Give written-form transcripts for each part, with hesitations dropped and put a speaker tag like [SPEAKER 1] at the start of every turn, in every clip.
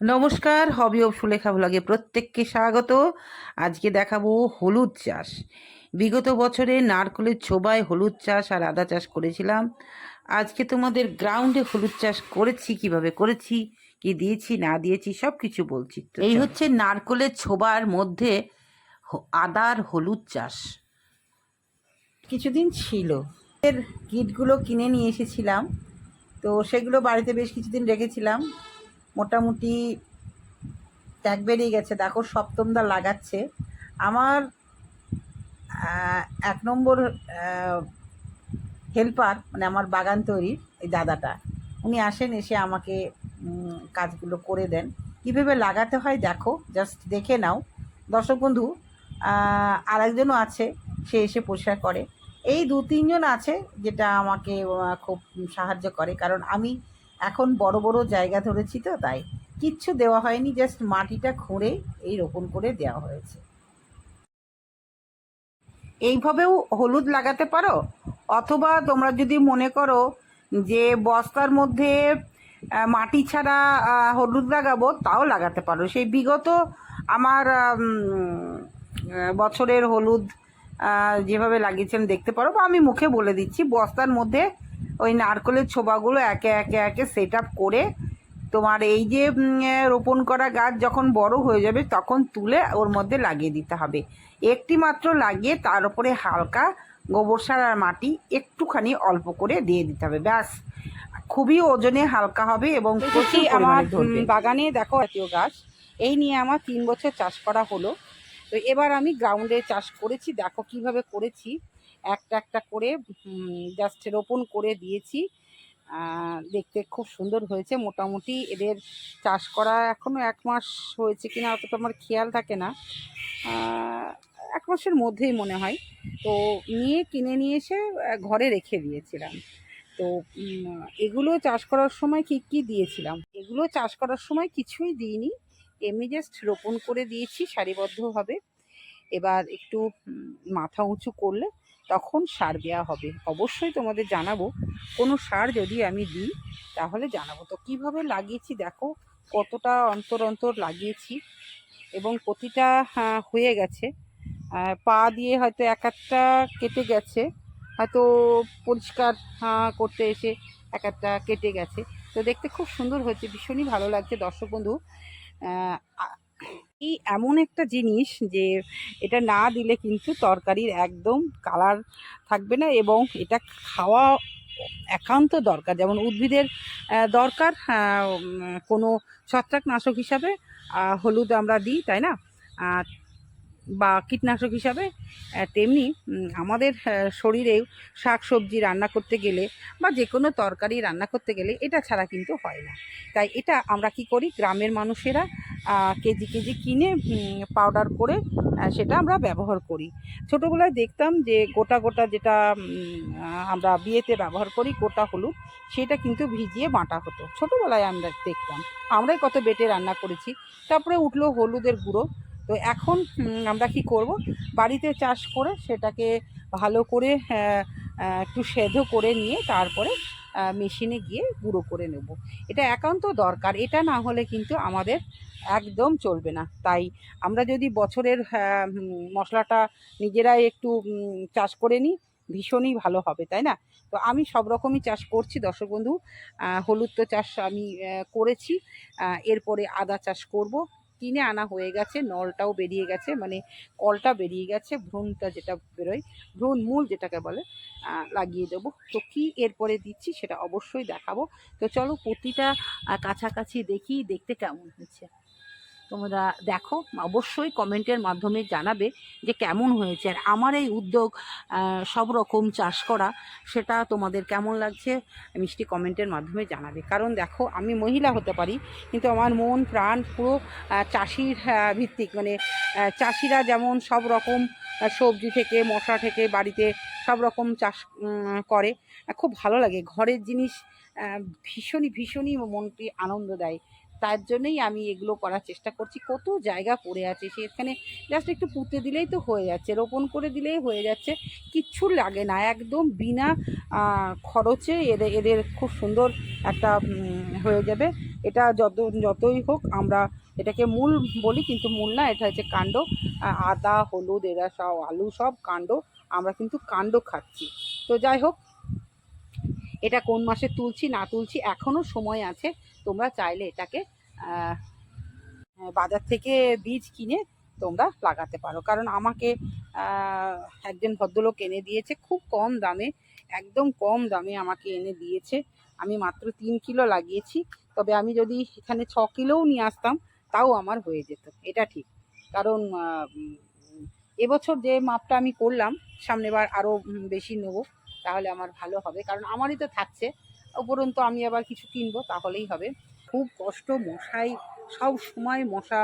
[SPEAKER 1] নমস্কার, hobby of Sulekha ব্লগে প্রত্যেককে স্বাগত। আজকে দেখাবো হলুদ চাষ। বিগত বছরে নারকেলের ছোবায় হলুদ চাষ আর আদা চাষ করেছিলাম। আজকে তোমাদের গ্রাউন্ডে হলুদ চাষ করেছি, কিভাবে করেছি, কি দিয়েছি না দিয়েছি সব কিছু বলছি। তো এই হচ্ছে নারকেলের ছোবার মধ্যে আদার হলুদ চাষ। কিছুদিন ছিল, এর কিটগুলো কিনে নিয়ে এসেছিলাম, তো সেগুলো বাড়িতে বেশ কিছুদিন রেখেছিলাম। মোটামুটি ট্যাগ বেরিয়ে গেছে, দেখো সপ্তমদা লাগাচ্ছে। আমার 1 নম্বর হেল্পার, মানে আমার বাগান তৈরির এই দাদাটা, উনি আসেন, এসে আমাকে কাজগুলো করে দেন। কীভাবে লাগাতে হয় দেখো, জাস্ট দেখে নাও দর্শক বন্ধু। আরেকজনও আছে, সে এসে পরিষ্কার করে। এই 2-3 জন আছে যেটা আমাকে খুব সাহায্য করে, কারণ আমি এখন বড় বড় জায়গা ধরেছি, তো তাই কিচ্ছু দেওয়া হয়নি, জাস্ট মাটিটা খুঁড়ে এই রোপণ করে দেওয়া হয়েছে। এইভাবেও হলুদ লাগাতে পারো, অথবা তোমরা যদি মনে করো যে বস্তার মধ্যে মাটি ছাড়া হলুদ লাগাবো, তাও লাগাতে পারো। সেই বিগত আমার বছরের হলুদ যেভাবে লাগিয়েছেন দেখতে পারো, বা আমি মুখে বলে দিচ্ছি। বস্তার মধ্যে ওই নারকেলের ছোবাগুলো একে একে একে সেট আপ করে, তোমার এই যে রোপণ করা গাছ যখন বড় হয়ে যাবে তখন তুলে ওর মধ্যে লাগিয়ে দিতে হবে। একটি মাত্র লাগিয়ে তার উপরে হালকা গোবর সার আর মাটি একটুখানি অল্প করে দিয়ে দিতে হবে, ব্যাস। খুবই ওজনে হালকা হবে এবং প্রচুর পরিমাণে ধরবে। বাগানে দেখো জাতীয় গাছ, এই নিয়ে আমার 3 বছর চাষ করা হলো। তো এবার আমি গ্রাউন্ডে চাষ করেছি, দেখো কিভাবে করেছি। একটা একটা করে জাস্ট রোপণ করে দিয়েছি। দেখতে খুব সুন্দর হয়েছে। মোটামুটি এদের চাষ করা এখনও 1 মাস হয়েছে কিনা অতটা আমার খেয়াল থাকে না, 1 মাসের মধ্যেই মনে হয়। তো কিনে নিয়ে এসে ঘরে রেখে দিয়েছিলাম। তো এগুলো চাষ করার সময় কি দিয়েছিলাম, এগুলো চাষ করার সময় কিছুই দিইনি, এমনি জাস্ট রোপণ করে দিয়েছি সারিবদ্ধভাবে। এবার একটু মাথা উঁচু করলে তখন সার দেওয়া হবে, অবশ্যই তোমাদের জানাবো। কোনো সার যদি আমি দিই তাহলে জানাবো। তো কিভাবে লাগিয়েছি দেখো, কতটা অন্তর অন্তর লাগিয়েছি, এবং প্রতিটা হয়ে গেছে। পা দিয়ে হয়তো এক একটা কেটে গেছে, হয়তো পরিষ্কার করতে এসে এক একটা কেটে গেছে। তো দেখতে খুব সুন্দর হয়েছে, ভীষণই ভালো লাগছে দর্শক বন্ধু। এই এমন একটা জিনিস যে এটা না দিলে কিন্তু তরকারির একদম কালার থাকবে না, এবং এটা খাওয়া একান্ত দরকার। যেমন উদ্ভিদের দরকার কোনো ছত্রাকনাশক হিসাবে হলুদ আমরা দিই, তাই না, বা কীটনাশক হিসাবে, তেমনি আমাদের শরীরেও শাক সবজি রান্না করতে গেলে বা যে কোনো তরকারি রান্না করতে গেলে এটা ছাড়া কিন্তু হয় না। তাই এটা আমরা কি করি, গ্রামের মানুষেরা কেজি কেজি কিনে পাউডার করে সেটা আমরা ব্যবহার করি। ছোটোবেলায় দেখতাম যে গোটা গোটা যেটা আমরা বিয়েতে ব্যবহার করি, গোটা হলুদ, সেটা কিন্তু ভিজিয়ে বাটা হতো। ছোটোবেলায় আমরা দেখতাম, আমরাই কত বেটে রান্না করেছি। তারপরে উঠলো হলুদের গুঁড়ো। তো এখন আমরা কি করব, বাড়িতে চাষ করে সেটাকে ভালো করে একটু সেদ্ধ করে নিয়ে তারপরে মেশিনে গিয়ে গুঁড়ো করে নেব। এটা একান্ত দরকার, এটা না হলে কিন্তু আমাদের একদম চলবে না। তাই আমরা যদি বছরের মশলাটা নিজেরাই একটু চাষ করে নিই, ভীষণই ভালো হবে, তাই না? তো আমি সব রকমই চাষ করছি দর্শক বন্ধু। হলুদ তো চাষ আমি করেছি, এরপরে আদা চাষ করব। কিনে আনা হয়ে গেছে, নলটাও বেরিয়ে গেছে, মানে কলটা বেরিয়ে গেছে, ভ্রূণটা যেটা বেরোয়, ভ্রূণ মূল যেটাকে বলে, লাগিয়ে দেবো। তো কী এরপরে দিচ্ছি সেটা অবশ্যই দেখাবো। তো চলো প্রতিটা কাছাকাছি দেখি, দেখতে কেমন হয়েছে। তোমরা দেখো, অবশ্যই কমেন্টের মাধ্যমে জানাবে যে কেমন হয়েছে। আর আমার এই উদ্যোগ সব রকম চাষ করা, সেটা তোমাদের কেমন লাগছে মিষ্টি কমেন্টের মাধ্যমে জানাবে। কারণ দেখো, আমি মহিলা হতে পারি, কিন্তু আমার মন প্রাণ পুরো চাষির ভিত্তিক। মানে চাষিরা যেমন সব রকম সবজি থেকে মশলা থেকে বাড়িতে সব রকম চাষ করে, খুব ভালো লাগে। ঘরের জিনিস ভীষণই ভীষণই মনকে আনন্দ দেয়। তার জন্যই আমি এগুলো করার চেষ্টা করছি। কত জায়গা পড়ে আছে, সেখানে জাস্ট একটু পুঁতে দিলেই তো হয়ে যাচ্ছে, রোপণ করে দিলেই হয়ে যাচ্ছে, কিচ্ছু লাগে না, একদম বিনা খরচে এদের খুব সুন্দর একটা হয়ে যাবে। এটা যতই হোক আমরা এটাকে মূল বলি, কিন্তু মূল না, এটা হচ্ছে কাণ্ড। আদা, হলুদ, এরা সব, আলু, সব কাণ্ড, আমরা কিন্তু কাণ্ড খাচ্ছি। তো যাই হোক, এটা কোন মাসে তুলছি না তুলছি এখনও সময় আছে। তোমরা চাইলে এটাকে বাজার থেকে বীজ কিনে তোমরা লাগাতে পারো, কারণ আমাকে একজন ভদ্রলোক এনে দিয়েছে খুব কম দামে, একদম কম দামে আমাকে এনে দিয়েছে। আমি মাত্র 3 কিলো লাগিয়েছি, তবে আমি যদি এখানে 6 কিলোও নিয়ে আসতাম তাও আমার হয়ে যেত, এটা ঠিক। কারণ এবছর যে মাপটা আমি করলাম, সামনেবার আরও বেশি নেব, তাহলে আমার ভালো হবে, কারণ আমারই তো থাকছে, উপরন্তু আমি আবার কিছু কিনবো তাহলেই হবে। খুব কষ্ট, মশাই সব সময় মশা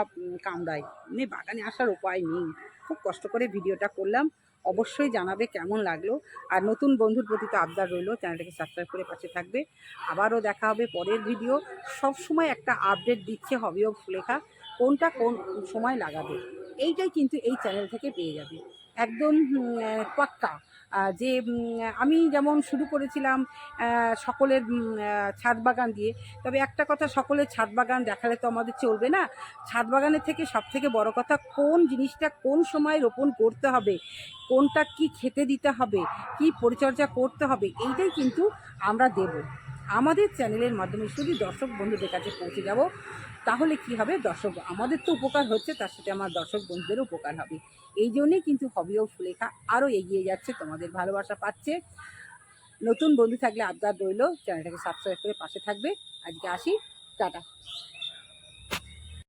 [SPEAKER 1] কামড়ায়, মানে বাগানে আসার উপায় নেই। খুব কষ্ট করে ভিডিওটা করলাম, অবশ্যই জানাবে কেমন লাগলো। আর নতুন বন্ধুর প্রতি তো আবদার রইলো, চ্যানেলটাকে সাবস্ক্রাইব করে পাশে থাকবে। আবারও দেখা হবে পরের ভিডিও। সব সময় একটা আপডেট দিচ্ছে হবি অফ সুলেখা, কোনটা কোন সময় লাগাবে এইটাই কিন্তু এই চ্যানেল থেকে পেয়ে যাবে, একদম পাক্কা। যে আমি যেমন শুরু করেছিলাম সকলের ছাদ বাগান দিয়ে, তবে একটা কথা, সকলের ছাদ বাগান দেখালে তো আমাদের চলবে না। ছাদ বাগানের থেকে সবথেকে বড় কথা, কোন জিনিসটা কোন সময় রোপণ করতে হবে, কোনটা কি খেতে দিতে হবে, কি পরিচর্যা করতে হবে, এইটাই কিন্তু আমরা দেব আমাদের চ্যানেলের মাধ্যমে, শুধু দর্শক বন্ধুদের কাছে পৌঁছে যাব। তাহলে কি হবে, দর্শক আমাদের তো উপকার হচ্ছে, তার সাথে আমার দর্শক বন্ধুদেরও উপকার হবে। এই জন্যেই কিন্তু হবি অফ সুলেখা আরও এগিয়ে যাচ্ছে, তোমাদের ভালোবাসা পাচ্ছে। নতুন বন্ধু থাকলে আবদার রইল, চ্যানেলটাকে সাবস্ক্রাইব করে পাশে থাকবে। আজকে আসি, টাটা।